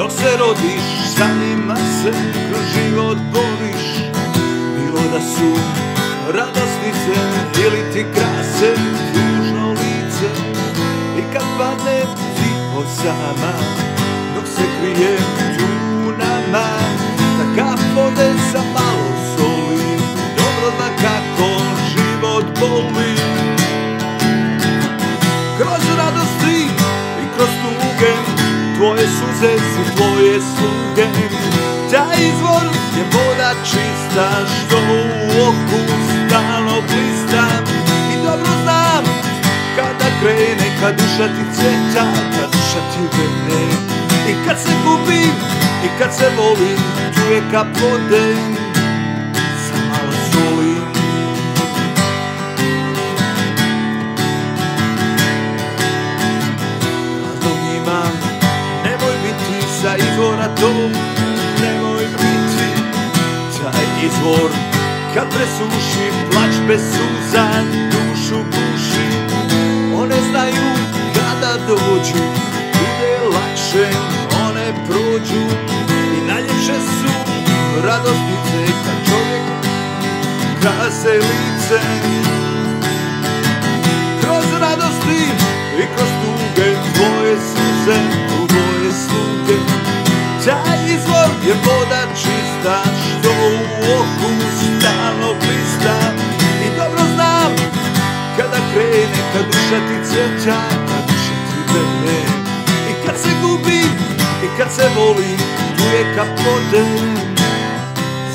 dok se rodiš, sa njima se kroz život boriš. Bilo da su radosnice ili ti krase tužno lice. I kad padne tiho sama, dok se krije tunama, da kap vode sa malo soli dobro zna kako život boli. Kroz radosti i kroz tuge, tvoje suze su tvoje sluge. Taj izvor je voda čista što u oku stalno blista. I dobro znam kada krene, kad duša ti cveta, kad duša ti vene. I kad se gubim i kad se volim, tu je kap vode sa malo soli. Razlog imam, nemoj biti sa izvora tog, nemoj biti taj izvor. Kad presuši plać bez suza, dušu guši. One znaju kada dođu, bude lakše, one prođu. I najljepše su radosnice kad čovjek krase lice. Kroz radosti i kroz tuge, tvoje suze u tvoje sluge. Taj izvor je voda čista što u oku stalno blista. I dobro znam kada krene, kad duša ti cveta, kad duša ti vene. I kad se gubim i kad se volim, tu je kap vode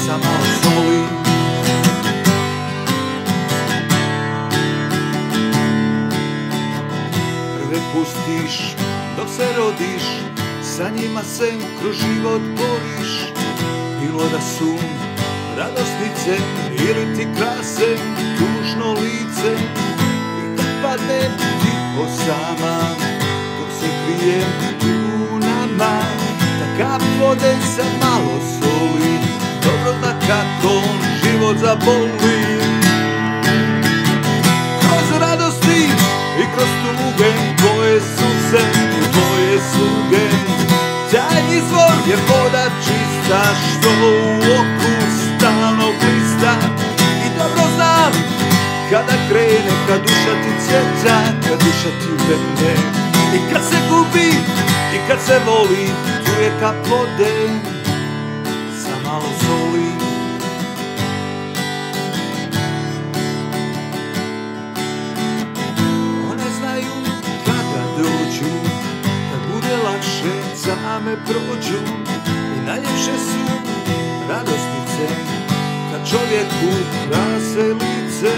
sa malo soli. Prve pustiš dok se rodiš, sa njima se kroz život boriš. Bilo da su radosnice ili ti krase tužno lice. I kad padne tiho sama, dok se krije tunama, da kap vode sa malo soli dobro zna kako život zaboli. Kroz radosti i kroz tuge, tvoje suze i tvoje sluge. Taj izvor je voda čista što u oku stalno blista. I dobro znam kada krene, kad duša ti cveta, kad duša ti vene. I kad se gubi i kad se voli, tu je kap vode sa malo soli. One znaju kada dođu, kad bude lakše, same prođu. I najljepše su radosnice kad čovjeku krase lice.